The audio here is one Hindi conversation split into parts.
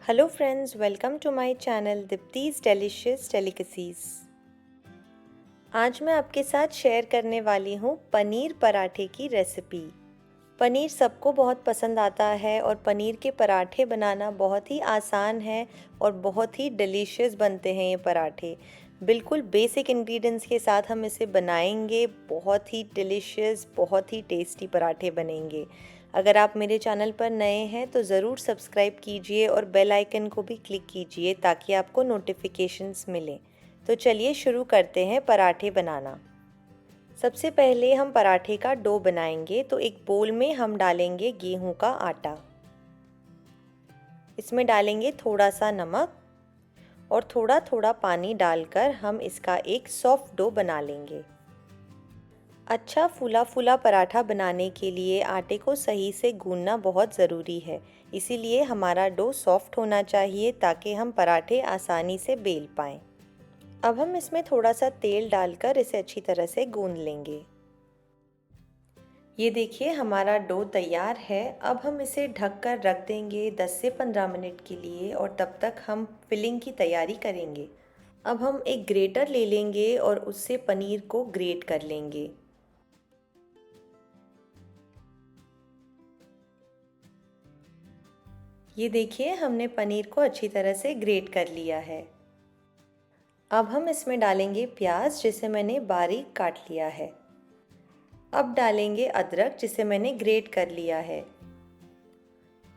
Hello friends, welcome to my channel Deepti's delicious delicacies. आज मैं आपके साथ शेयर करने वाली हूँ पनीर पराठे की रेसिपी। पनीर सबको बहुत पसंद आता है और पनीर के पराठे बनाना बहुत ही आसान है और बहुत ही डिलीशियस बनते हैं ये पराठे। बिल्कुल बेसिक इंग्रेडिएंट्स के साथ हम इसे बनाएंगे, बहुत ही डिलीशियस, बहुत ही टेस्टी पराठे बनेंगे। अगर आप मेरे चैनल पर नए हैं तो ज़रूर सब्सक्राइब कीजिए और बेल आइकन को भी क्लिक कीजिए ताकि आपको नोटिफिकेशंस मिलें। तो चलिए शुरू करते हैं पराठे बनाना। सबसे पहले हम पराठे का डो बनाएंगे। तो एक बोल में हम डालेंगे गेहूं का आटा, इसमें डालेंगे थोड़ा सा नमक और थोड़ा थोड़ा पानी डालकर हम इसका एक सॉफ्ट डो बना लेंगे। अच्छा फूला फूला पराठा बनाने के लिए आटे को सही से गूंदना बहुत ज़रूरी है, इसीलिए हमारा डो सॉफ्ट होना चाहिए ताकि हम पराठे आसानी से बेल पाएँ। अब हम इसमें थोड़ा सा तेल डालकर इसे अच्छी तरह से गूंद लेंगे। ये देखिए हमारा डो तैयार है। अब हम इसे ढक कर रख देंगे 10 से 15 मिनट के लिए और तब तक हम फिलिंग की तैयारी करेंगे। अब हम एक ग्रेटर ले लेंगे और उससे पनीर को ग्रेट कर लेंगे। ये देखिए हमने पनीर को अच्छी तरह से ग्रेट कर लिया है। अब हम इसमें डालेंगे प्याज जिसे मैंने बारीक काट लिया है। अब डालेंगे अदरक जिसे मैंने ग्रेट कर लिया है।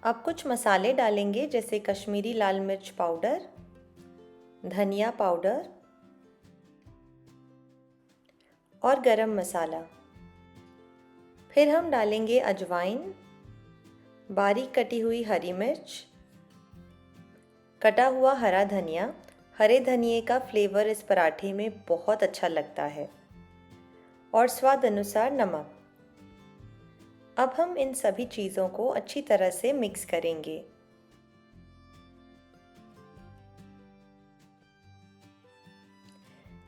अब कुछ मसाले डालेंगे जैसे कश्मीरी लाल मिर्च पाउडर, धनिया पाउडर और गरम मसाला। फिर हम डालेंगे अजवाइन, बारीक कटी हुई हरी मिर्च, कटा हुआ हरा धनिया। हरे धनिए का फ्लेवर इस पराठे में बहुत अच्छा लगता है, और स्वाद अनुसार नमक। अब हम इन सभी चीज़ों को अच्छी तरह से मिक्स करेंगे।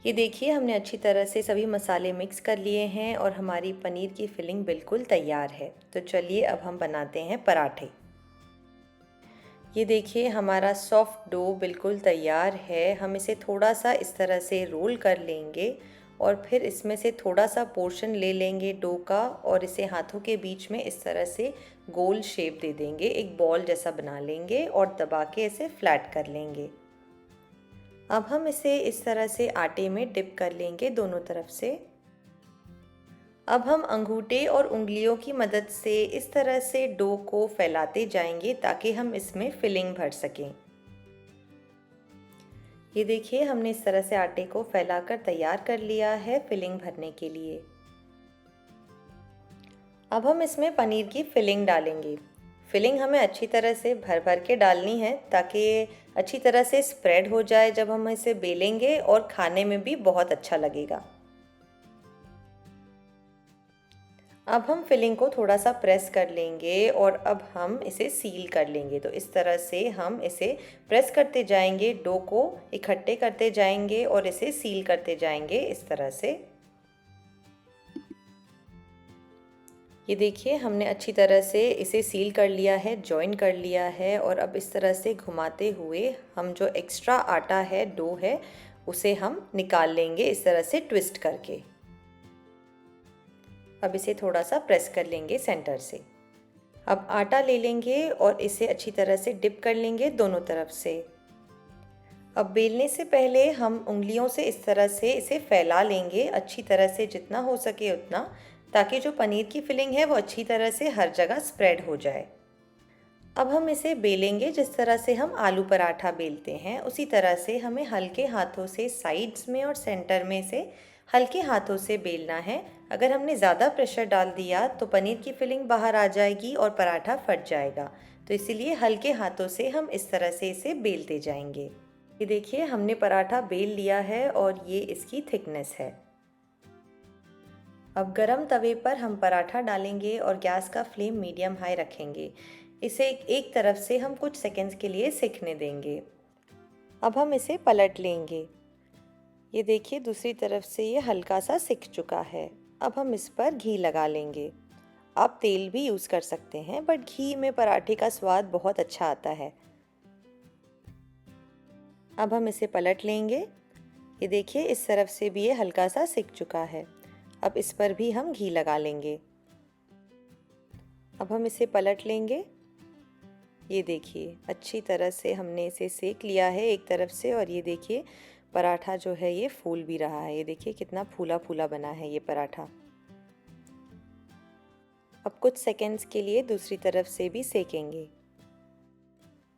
ये देखिए हमने अच्छी तरह से सभी मसाले मिक्स कर लिए हैं और हमारी पनीर की फिलिंग बिल्कुल तैयार है। तो चलिए अब हम बनाते हैं पराठे। ये देखिए हमारा सॉफ्ट डो बिल्कुल तैयार है। हम इसे थोड़ा सा इस तरह से रोल कर लेंगे और फिर इसमें से थोड़ा सा पोर्शन ले लेंगे डो का और इसे हाथों के बीच में इस तरह से गोल शेप दे देंगे, एक बॉल जैसा बना लेंगे और दबा के इसे फ्लैट कर लेंगे। अब हम इसे इस तरह से आटे में डिप कर लेंगे दोनों तरफ से। अब हम अंगूठे और उंगलियों की मदद से इस तरह से डो को फैलाते जाएंगे ताकि हम इसमें फिलिंग भर सकें। ये देखिए हमने इस तरह से आटे को फैलाकर तैयार कर लिया है फिलिंग भरने के लिए। अब हम इसमें पनीर की फिलिंग डालेंगे। फिलिंग हमें अच्छी तरह से भर भर के डालनी है ताकि ये अच्छी तरह से स्प्रेड हो जाए जब हम इसे बेलेंगे, और खाने में भी बहुत अच्छा लगेगा। अब हम फिलिंग को थोड़ा सा प्रेस कर लेंगे और अब हम इसे सील कर लेंगे। तो इस तरह से हम इसे प्रेस करते जाएंगे, डो को इकट्ठे करते जाएंगे और इसे सील करते जाएंगे इस तरह से। ये देखिए हमने अच्छी तरह से इसे सील कर लिया है, जॉइन कर लिया है, और अब इस तरह से घुमाते हुए हम जो एक्स्ट्रा आटा है, डो है, उसे हम निकाल लेंगे इस तरह से ट्विस्ट करके। अब इसे थोड़ा सा प्रेस कर लेंगे सेंटर से। अब आटा ले लेंगे और इसे अच्छी तरह से डिप कर लेंगे दोनों तरफ से। अब बेलने से पहले हम उंगलियों से इस तरह से इसे फैला लेंगे अच्छी तरह से, जितना हो सके उतना, ताकि जो पनीर की फिलिंग है वो अच्छी तरह से हर जगह स्प्रेड हो जाए। अब हम इसे बेलेंगे जिस तरह से हम आलू पराठा बेलते हैं, उसी तरह से हमें हल्के हाथों से साइड्स में और सेंटर में से हल्के हाथों से बेलना है। अगर हमने ज़्यादा प्रेशर डाल दिया तो पनीर की फिलिंग बाहर आ जाएगी और पराठा फट जाएगा। तो इसीलिए हल्के हाथों से हम इस तरह से इसे बेलते जाएंगे। ये देखिए हमने पराठा बेल लिया है और ये इसकी थिकनेस है। अब गरम तवे पर हम पराठा डालेंगे और गैस का फ्लेम मीडियम हाई रखेंगे। इसे एक तरफ से हम कुछ सेकंड्स के लिए सिकने देंगे। अब हम इसे पलट लेंगे। ये देखिए दूसरी तरफ से ये हल्का सा सिक चुका है। अब हम इस पर घी लगा लेंगे। आप तेल भी यूज़ कर सकते हैं, बट घी में पराठे का स्वाद बहुत अच्छा आता है। अब हम इसे पलट लेंगे। ये देखिए इस तरफ से भी ये हल्का सा सिक चुका है। अब इस पर भी हम घी लगा लेंगे। अब हम इसे पलट लेंगे। ये देखिए अच्छी तरह से हमने इसे सेक लिया है एक तरफ से, और ये देखिए पराठा जो है ये फूल भी रहा है। ये देखिए कितना फूला फूला बना है ये पराठा। अब कुछ सेकंड्स के लिए दूसरी तरफ से भी सेकेंगे।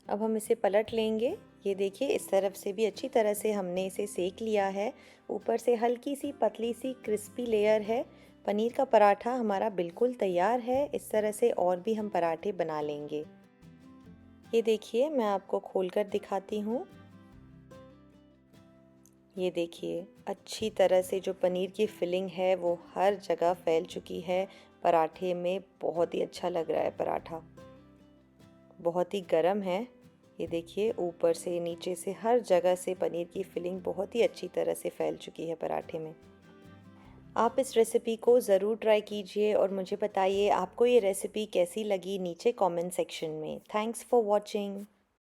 अब हम इसे पलट लेंगे। ये देखिए इस तरफ से भी अच्छी तरह से हमने इसे सेक लिया है। ऊपर से हल्की सी पतली सी क्रिस्पी लेयर है। पनीर का पराठा हमारा बिल्कुल तैयार है। इस तरह से और भी हम पराठे बना लेंगे। ये देखिए मैं आपको खोलकर दिखाती हूँ। ये देखिए अच्छी तरह से जो पनीर की फिलिंग है वो हर जगह फैल चुकी है पराठे में। बहुत ही अच्छा लग रहा है पराठा। बहुत ही गर्म है। ये देखिए ऊपर से नीचे से हर जगह से पनीर की फिलिंग बहुत ही अच्छी तरह से फैल चुकी है पराठे में। आप इस रेसिपी को ज़रूर ट्राई कीजिए और मुझे बताइए आपको ये रेसिपी कैसी लगी नीचे कमेंट सेक्शन में। Thanks for watching.